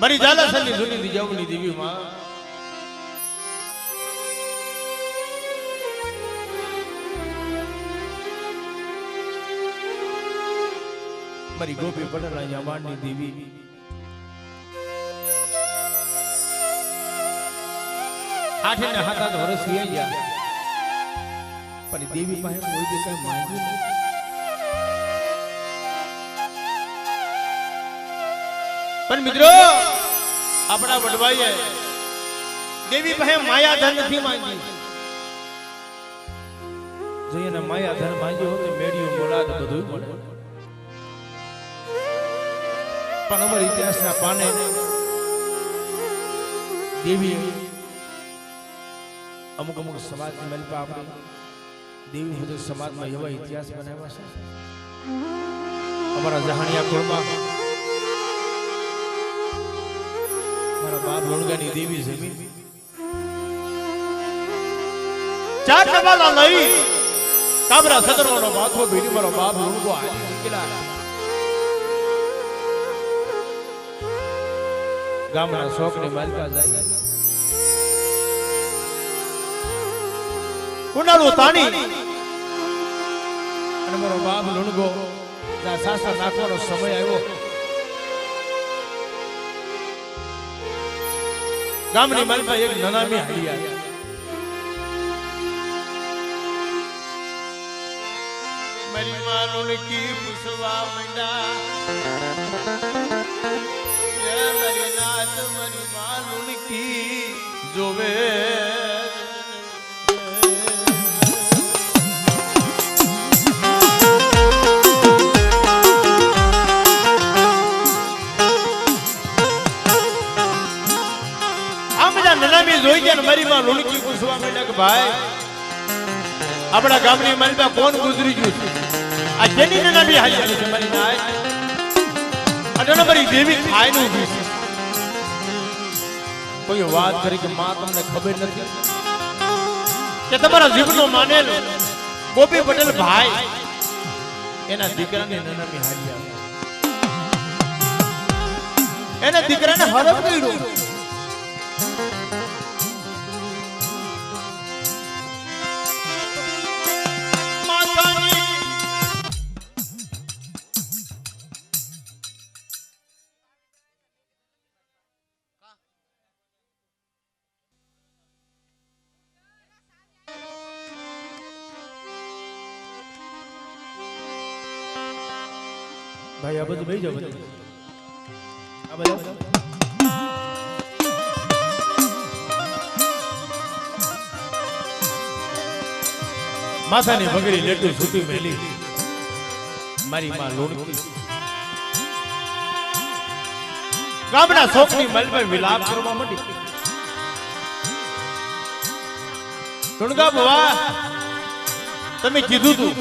મારી જાલાસરની જૂની દિજાવની દેવી માં મારી ગોપી પટેલા યામાનની દેવી આઠે ને 7 વર્ષ થઈ ગયા પણ દેવી પાસે કોઈ દી કઈ માંગ્યું નહીં પણ મિત્રો આપણા વડવાઈએ દેવી પાસે માયા ધન નથી માંગી જો એને માયા ધન માંગ્યો તો મેડિયું મોલાદ બધું મળે પણ અમારા ઇતિહાસના પાને દેવી અમુક અમુક સમાજની મલપા આપણી દેવી બધું સમાજમાં એવા ઇતિહાસ બનાવ્યા છે અમારા જહાણિયા કુળમાં મારા બાપ લુણગાની દેવી જમીન 4 ટબાલા લઈ કાબરા સદરવાનો માથો ભીડી મારો બાપ લુણગો હાલી નીકળ્યા ગામના શોકની માલિકા જાય કુંડાળું તાણી અને મારો બાપ લુણગો સાસા નાખવાનો સમય આવ્યો ગામની માલિકા એક નનામી હાલી આવી મારી માં લુણકી પૂછવા માંડા મારી નાત મારી માં લુણકી જોવે જોઈ ગયા મારી માં લુણકી પૂછવા માંડ્યા કે ભાઈ આપણા ગામની માલમાં કોણ ગુજરી ગયું છે આ જેની નનામી હાલી છે મારી નાય અને મારી દેવી ખાઈ નું ઉભી છે કોઈ વાત કરી કે માં તમને ખબર નથી કે તમારા જીવનો માનેલો ગોપી પટેલ ભાઈ એના દીકરાને નનામી હાલી આવે એના દીકરાને હરફ કર્યો ભાઈ આ બધું બેહી જાવ બધું આ બધું માથાની ભગરી લેટું છૂટી મેલી મારી માં લુણકી ગામના શોકની મલમાં વિલાપ કરવા માંડી લુણકા બાવા તમે કીધું તું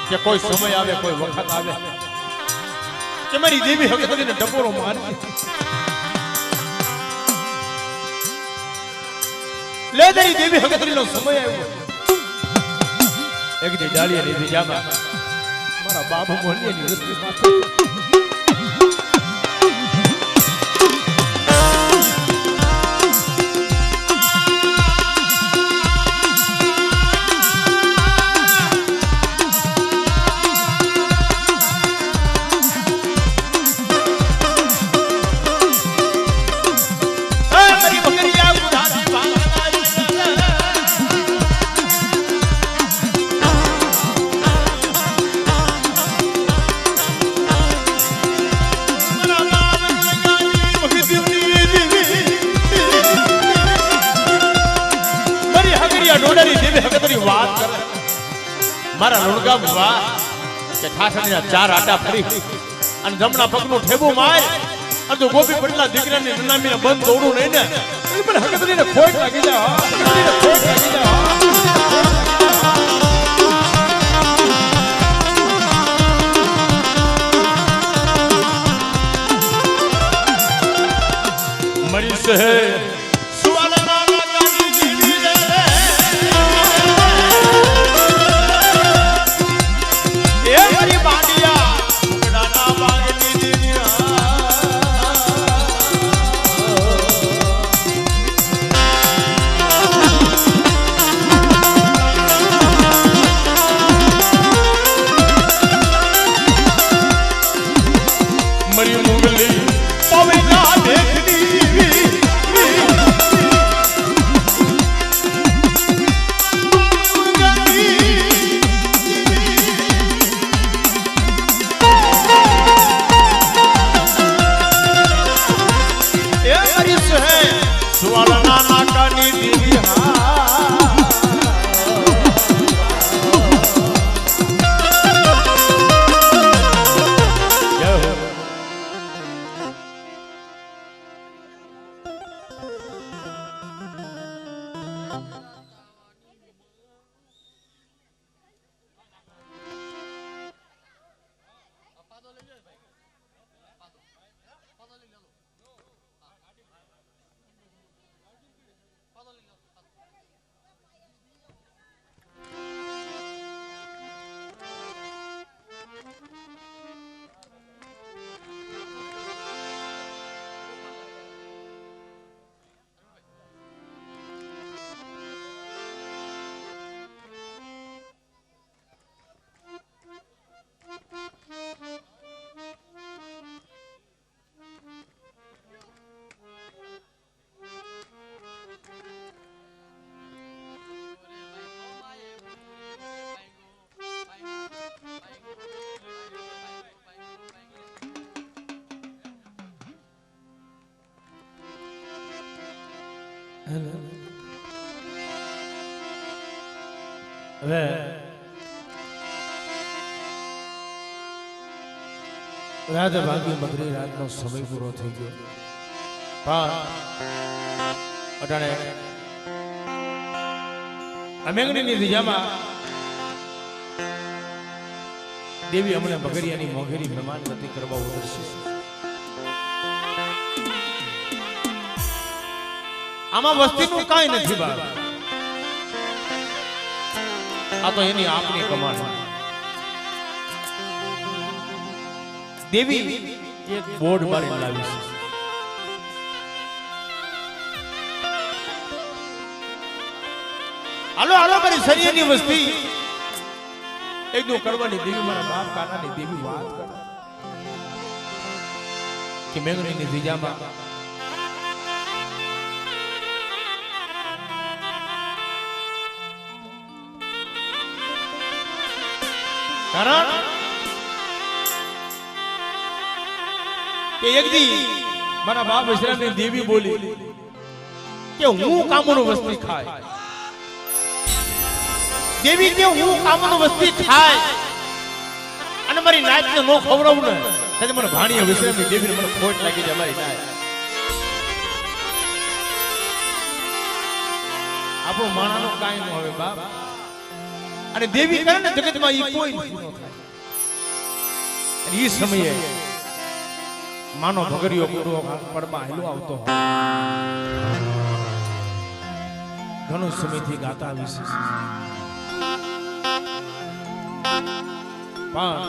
કે કોઈ સમય આવે કોઈ વખત આવે કે મારી દેવી હકીકતને ડબોરો મારી લે તારી દેવી હકીકતનો સમય આવ્યો એક દી ડાળીએ લીધી જામાં મારા બાબુ મોહનની વૃત્તિ માથે મારા લુણકા બુવા કે ઠાઠણીના 4 આટા ફરી અને જમણા પગનું ઠેબું માર અને તો ગોપી પટેલા દીકરાની નનામીને બંધ દોડું નહીં ને એ પણ હકીકતને ખોટ લાગી જાય ખોટ લાગી જાય મરી સે મોગલી પવિના દેખની હવે રાત ભાગી મધરી રાતનો સમય પૂરો થઈ ગયો પણ અટાણે અમેંગણીની દિશામાં દેવી અમને બગડિયાની મોઘેરી મહેમાન ગતિ કરવા ઉતરશે. આમાં વસ્તીનું કાંઈ નથી બાપ, આ તો એની આપની કમાન. દેવી એક બોર્ડ બાળી લાવી છે. હાલો હાલો મારી શરીરની વસ્તી એકદમ કરવાની દેવી, મારા બાપ કાકાની દેવી વાત કરે કે મેઘણીની દિજામાં કારણ કે એક દી મારા બાપ વિશ્રામની દેવી બોલી કે હું કામનું વસ્તી ખાય. દેવી કે હું કામનું વસ્તી ખાય અને મારી નાચને નો ખવડાવું ને ત્યારે મને ભાણીએ વિશ્રામની દેવીને મને ખોટ લાગી જાય. મારી નાચ આપણું માણાનું કાંઈ ન હવે બાપ, અને દેવી કરે ને જગતમાં ઈ કોઈ નથી ન થાય. અને ઈ સમયે માનો ભગરિયો પૂરો પડમાં હેલો આવતો ઘણો સમયથી ગાતા આવી છે. પણ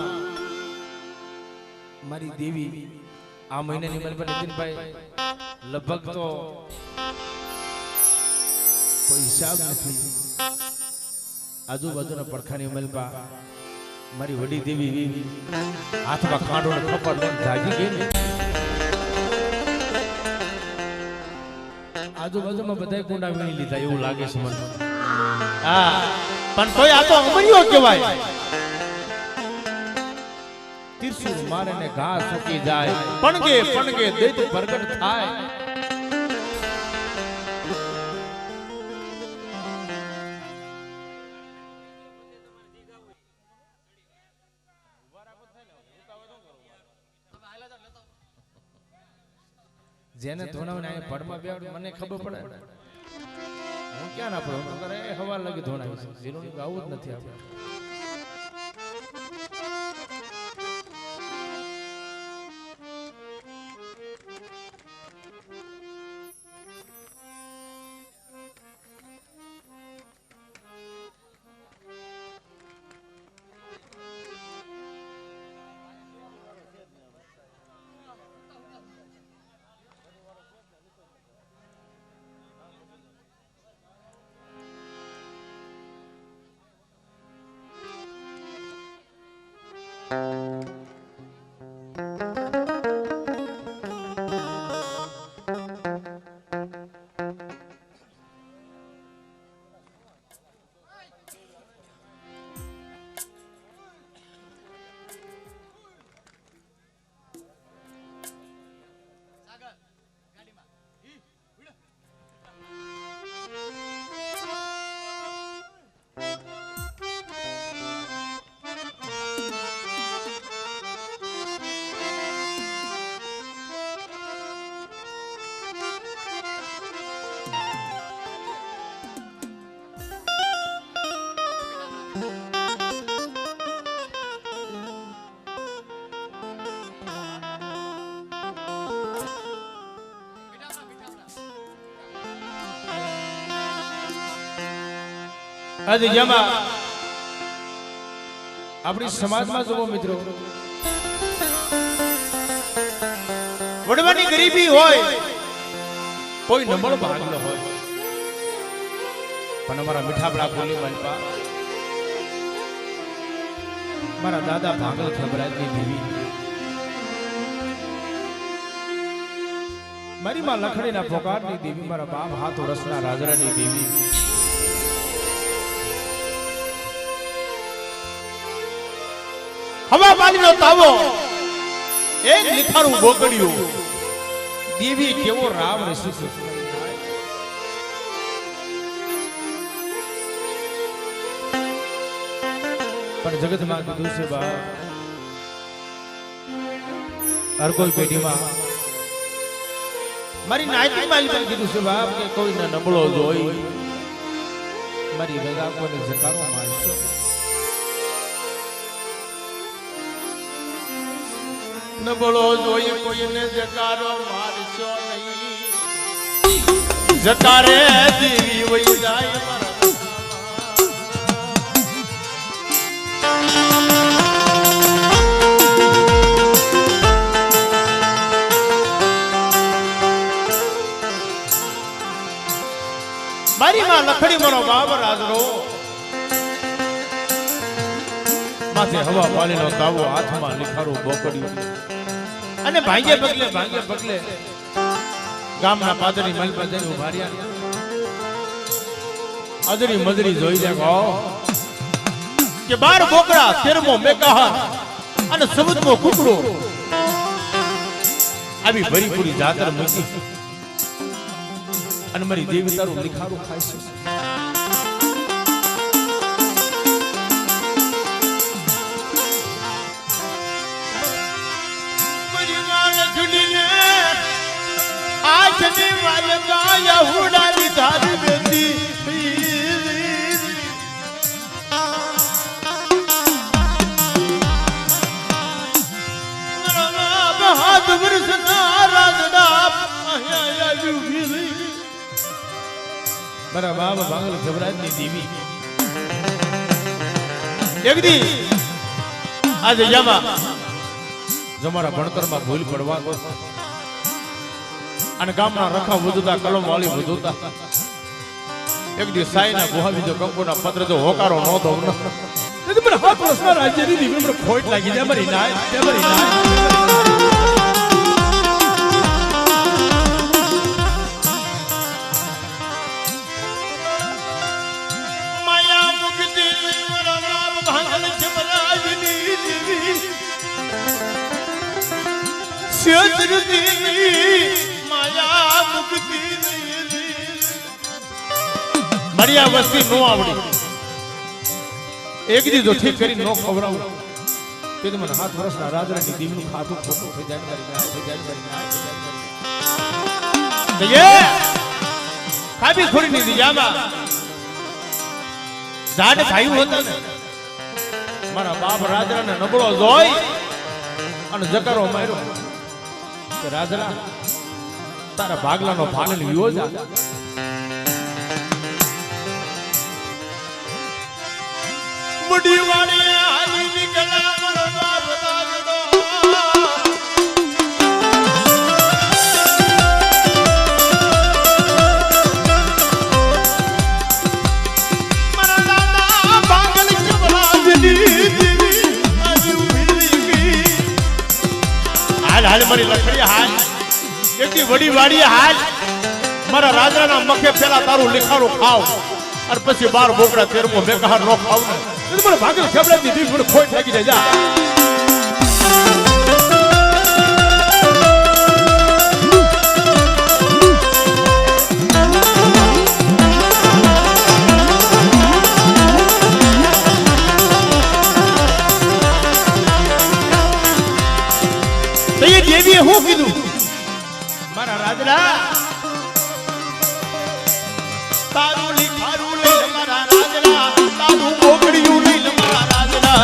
મારી દેવી આ મહિનાની મને પર નીતિનભાઈ લગભગ તો કોઈ હિસાબ નથી. આજુબાજુના પડખાની મલપા મારી વડી દેવી હાથમાં કાંડો ને ખપર લઈને જાગી ગઈ ને આજુબાજુમાં બધાય કુંડા વીણી લીધા એવું લાગે છે મને. હા પણ કોઈ આ તો અમરિયો કહેવાય. ત્રિશુળ મારે ને ઘા સુકી જાય, પણગે પણગે દૈત પ્રગટ થાય. જેને ધોણાવને આ પડમાં બેવડ મને ખબર પડે, હું ક્યાં ના પડું કરે હવા લાગી ધોણાવી છે. ઝીરોની આવું જ નથી આપણે. આજે જેમાં આપણી સમાજમાં જુઓ મિત્રો, વડવાની ગરીબી હોય, કોઈ નબળ ભાગનો હોય, પણ અમારા મીઠાબડા કોલી માલપા મારા દાદા ભાગલ ખબરાજની દેવી, મારી માં લખણીના પોકારની દેવી, મારા બાપ હાથો રસના રાજરાની દેવી, હવા પાણીનો તાવો એક લીખારું બોકડ્યું દેવી કેવો રામ ઋષિ પણ જગતમાં કીધું છે બા, હર કોઈ પેઢીમાં મારી નાયતી મારી પણ કીધું છે બાપ કે કોઈને નબળો જોઈ મારી રજા કોને જકારો મારશો, નબળો જોઈ કોઈને જકારો મારશો નહીં, જકારે દેવી વઈ જાય મારી માં લખડી મારો બાપ રાજરો, માથે હવા પાણીનો તાવો, હાથમાં લીખારું બોકડ્યું, અને ભાંગે પગલે ગામના પાદરી મલપા જઈને ઉભા રહ્યા, અદરી મદરી જોઈ લે કે 12 બોકડા 13મો મેકાહાર અને 14મો કુકડો આવી ભરીપૂરી જાતર મૂકી અને મારી દેવી તારું લીખારું ખાય છે. મારી વાલ જુડીને આજની વાલ ગાયા હુડાની ધારી બેતી, મારા હાથ વર્ષના રાજડા અહીંયા આવ્યું, મારા બાપ ભાંગલ ખબરાજની દેવી એક દી આજે જામાં તમારા ભણતરમાં ભૂલ પડવા અને ગામના રખા વધુતા કલમ વાળી વધુતા એક દી સાઈના ગુહાવી જો કંકુના પત્ર જો હોકારો ન દો ને મને હાથ વર્ષના રાજ્યની દેવી મને ખોટ લાગી જાય, મારી નાય મારી આ વસ્તી નો આવડી, એક દી જો ઠીક કરી નો ખવડાવું તે મને હાથ વર્ષના રાજરાની દીવનું ખાતું ખોટું થઈ જાય, ખાબી ખોરી ની દીજામાં ઝાડ ખાયું હતું ને મારા બાપ રાજરાને નબળો જોઈ અને જકારો માર્યો કે રાજરા તારા ભાગલાનો ભાગલ વિયો જા, બડી વાળી હાલી નીકળ્યા મારો બાપ રાજડો, મારા દાદા ભાગલ ખબરાજની દેવી આજુ ભીલી ગઈ, હાલ મારી લખડી હાલ એટલી વડી વાડી હાલ, મારા રાજાના મખે પેલા તારું લીખારું ખાવ અને પછી 12 બોકડા 13મો મેકાહાર નો ખાવ ને મને ભાગલ ખબરાજની દેવી મને ખોટ લાગી જાય જા. દેવીએ શું કીધું મારા રાજડા, તારું લીખારું લઈ મારા રાજડા, તારું બોકડિયું લઈ મારા રાજડા,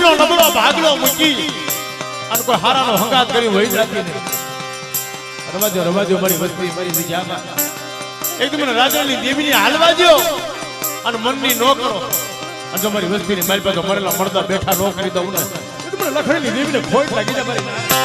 દેવીનો નબળો ભાગલો મૂકી અને કોઈ હારાનો હંગાત કરી વહી જતી ને રવાજો મારી વસ્તી મારી વિજામાં એકદમ રાજાની દેવીની હાલવા દો અને મનની નો કરો અને જો મારી વસ્તીની મારી પાસે મરેલા મળતા બેઠા નો કરી દઉં ને એકદમ લખડેલી દેવીને ખોટ લાગી જાય મારી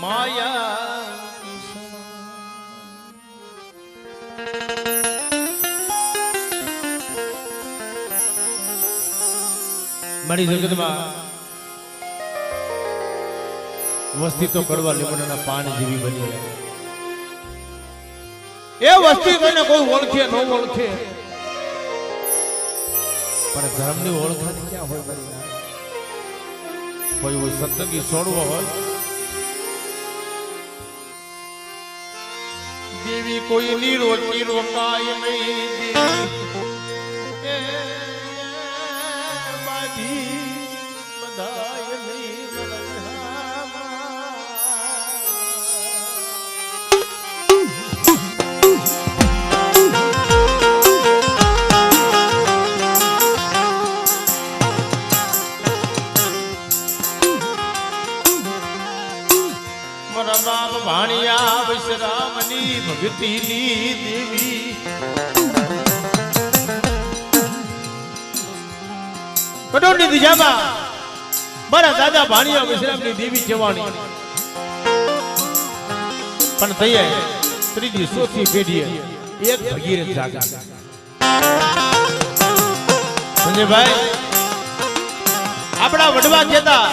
માયા મારી જગતમાં વસ્તી તો કડવા લીમડાના પાન જેવી બની એ વસ્તી કોઈને કોઈ ઓળખે ન ઓળખે પણ ધર્મની ઓળખાણ ક્યાં હોય મારી કોઈ સત્સંગી છોડવો હોય દેવી કોઈ નિરોકી રોકાય નહીં બાજી બધાય નહીં બાપ ભાણિયા વિશ્રામની ભક્તિની દેવી કટોરની દિશામાં મારા દાદા ભાણિયા વિશ્રામની દેવી જવાની પણ તૈયે ત્રીજી ચોથી પેઢીએ એક ભગીરથ જાગા સંજયભાઈ આપણા વડવા કહેતા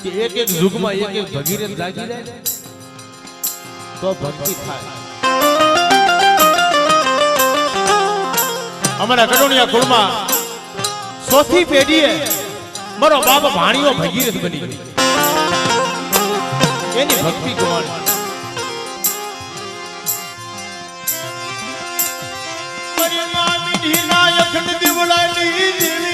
એક એક યુગમાં એક એક ભગીરથ લાગી જાય તો ભક્તિ થાય અમારા કડોણિયા કુળમાં ચોથી પેઢીએ મારો બાપ ભાણિયો ભગીરથ બની ગયો એની ભક્તિ કમાણી મારી માં મીઠી ના અખંડ દીવડાની દેવી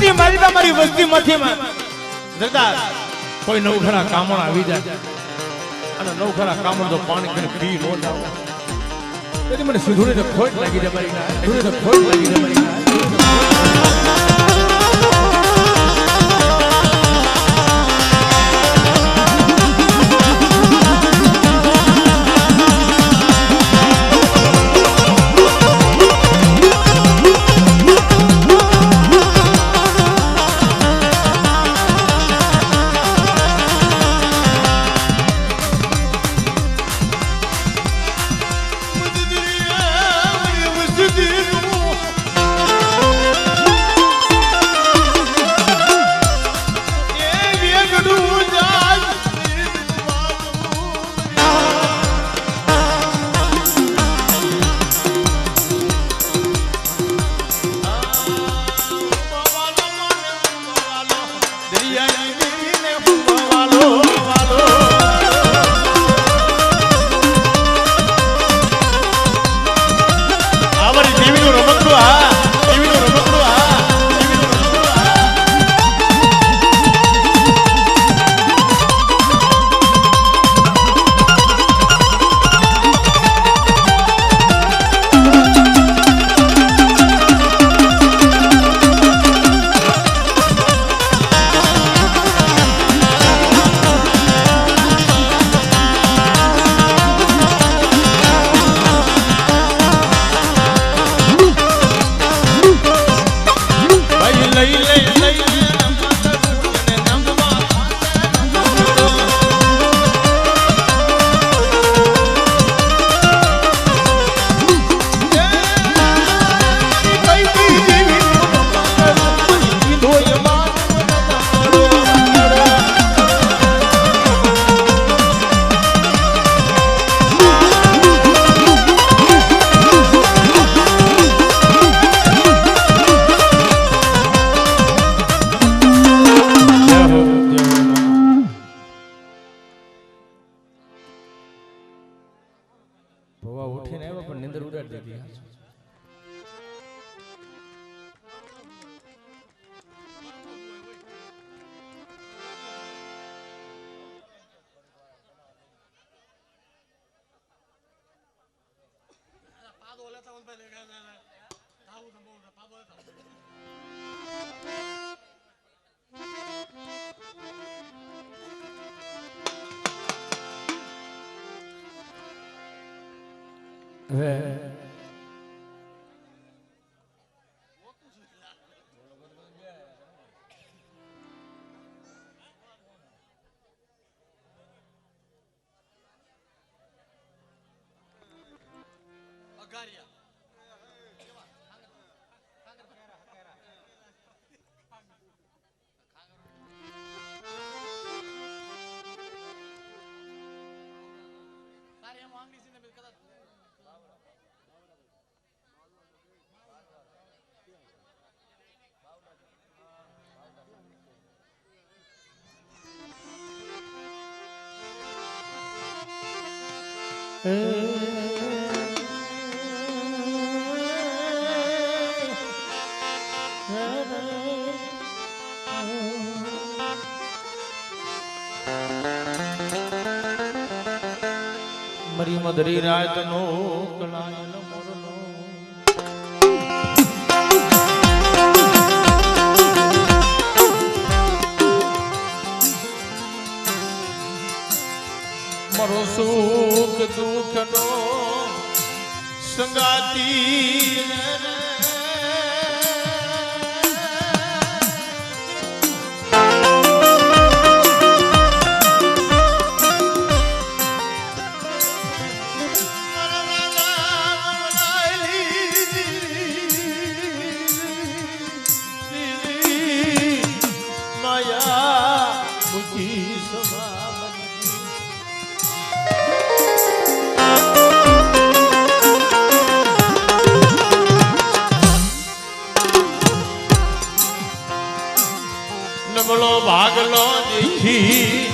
બધી મારી વસ્તીમાંથી સરદાર કોઈ નવખરા કામણ આવી જાય અને નવખરા કામણ તો પાણી કરીને પી નો જાવ તેથી મને સિંધુને તો ખોટ લાગી જાય મારી ના સિંધુને તો ખોટ લાગી જાય મારી ના મરી મધરી રાતનો કલાયનો મોરનો મરો સુખ દુઃખનો સંગાતી ભાગલો દેખી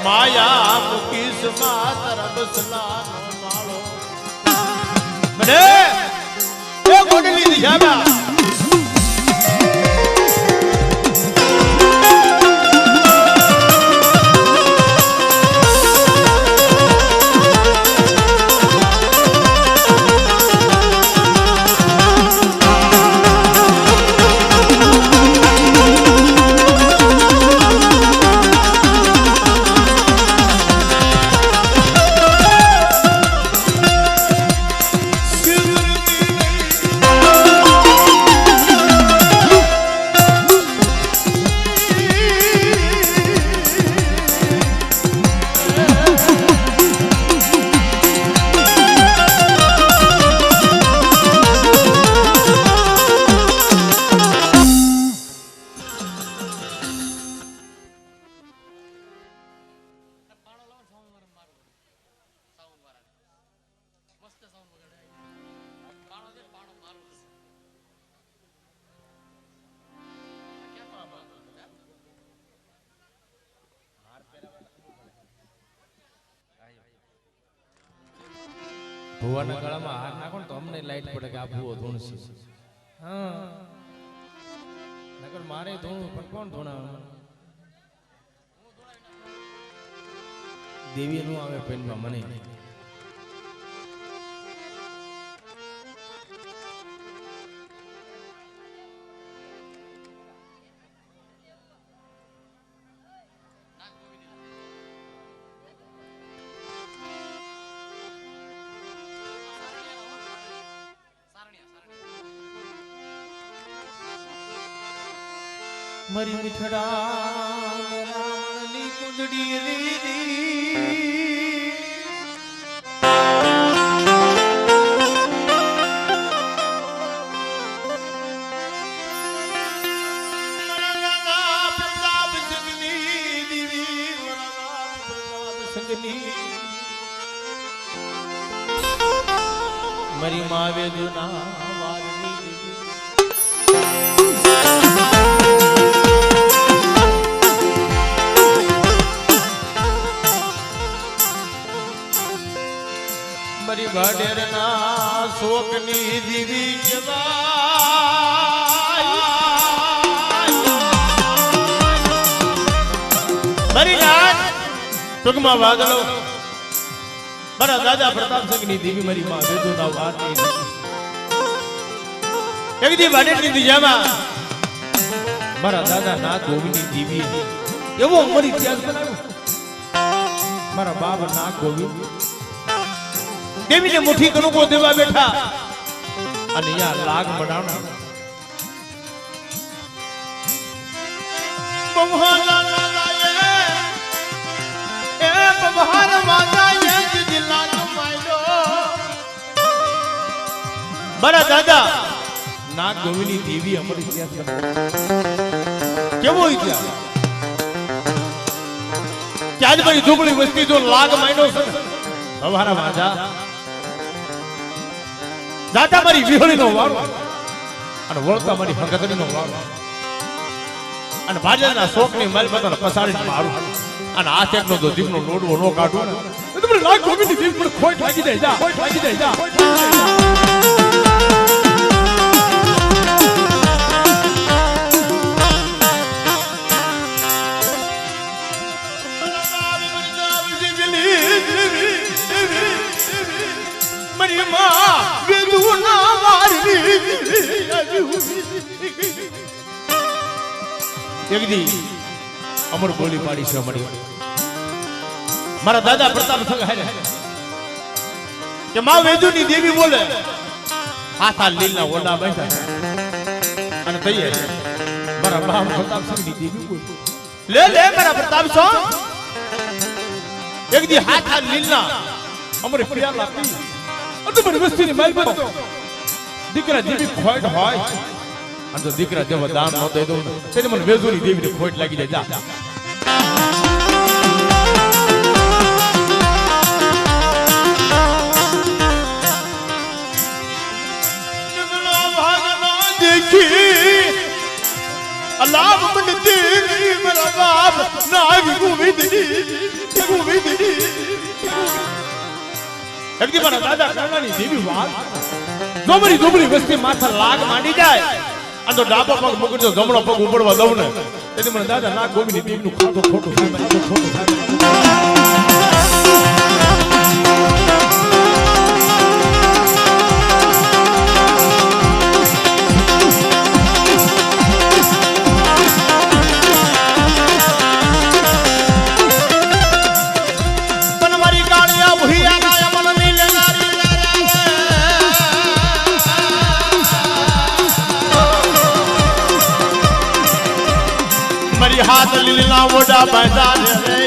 માયા મુકીશ માતર બસલાનો માળો મને એ ગોડલી દિશામાં ભુવાના ગળામાં હાર નાખો ને તો અમને લાઈટ પડે કે આ ભુવો ધૂણશે. હા નકર મારે ધૂણું પણ કોણ ધૂણાવે? દેવી નું આવે પેનમાં મને. મરી મીઠડા રામની કુંડડી રીરી મરી માવે દુના વારની દેવી મરી ભાડેરના શોકની દીવી મરી નાથ ટૂંકમાં વાદળો મારા દાદા પ્રતાપસિંહની દેવી મારી માં વેદોના વારની એક દી ભાડેરની દિશામાં મારા દાદા નાથ ગોવિંદની દેવી એવો મરી ત્યાગ બનાવ્યો. મારા બાપ નાથ ગોવિંદ દેવીને મુઠ્ઠી કણુકો દેવા બેઠા અને યા લાગ બનાવના મારા દાદા નાગ ગોવિંદની દેવી અમર ઇતિહાસ કેવો ઇતિહાસ ક્યાં મારી ઢોકળી વસ્તી જો લાગ માંડ્યો છે સવારા વાજા દાદા મારી વિહોળીનો વારો અને વળતા મારી ભગતડીનો વારો અને ભાજરના શોકની માલપતન પસાડીને મારું અને આ ચેકનો જો જીવનો લોડવો નો કાઢું તો મને લાગ ગોવિંદની જીવ પર ખોટ લાગી જાય જા ખોટ લાગી જાય જા મરી માં વિદુના વારની એકદી અમર બોલી પાડી છે મળી મારા દાદા પ્રતાપ સંગ હારે કે માં વેદુની દેવી બોલે હાથા લીલના ઓલા બેઠા અને તૈયાર મારા બાપ પ્રતાપ સંગની દેવી બોલે લે લે મારા પ્રતાપ સંગ એકદી હાથા લીલના અમર પ્રિયા પી અને મારી વસ્તીની માલ બતો દીકરા દેવી ખોટ હોય અને તો દીકરા જેવા દાન ન દઈ દઉં તેને મને વેદુની દેવીની ખોટ લાગી જાય જા અલાપ બનતી મારા બાપ નાગ ગોવિંદની એકદી મારા દાદા કાનાની દેવી વાત જોમરી જોમરી વસ્તી માથા લાગ માંડી જાય અને તો ડાબો પગ મુકજો જમણો પગ ઉપડવા દઉં ને તેથી મને દાદા નાગ ગોવિંદની દેવીનું ખાતો ખોટું થાય મને ખોટું થાય હાથ લીલા મોઢા બાંધા રે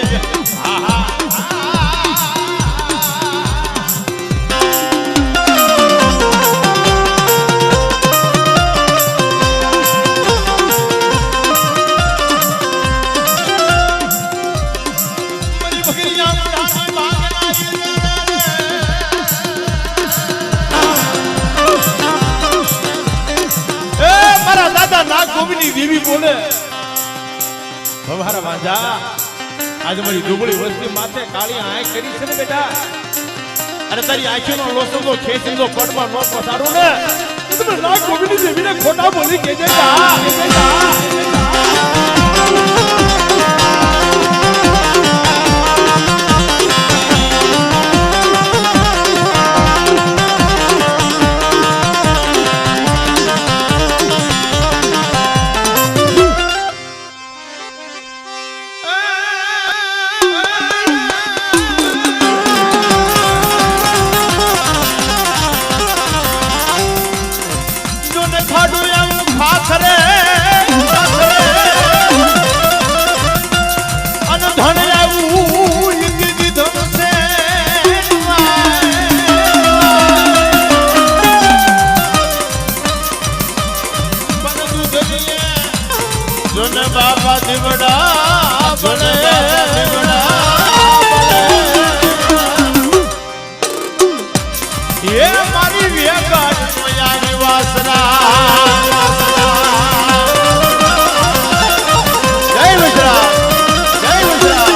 મારા દાદા નાગ ગોવિંદની દેવી બોલે ભવારા વાંજા આજ મારી ડુબળી વસ્તી માથે કાળી આંખ કરી છે ને બેટા અરે તારી આંખીનો લોસો તો ખેંચીનો પટમાં નો પસારું ને તમે લાખ ગોવિંદ દેવીને ખોટા બોલી કેજે જા બાબા દીવડા બને એ મારી વેગાડ મોયાની વાસના જય વિજરા જય વિજરા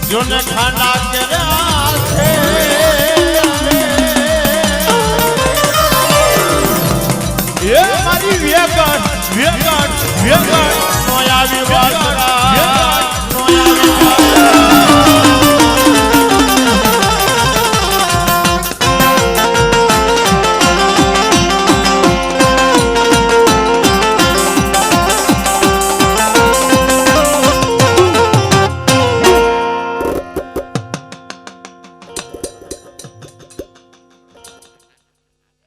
જોને ખાના કર્યા છે એ મારી વેગડ નો આવી વાત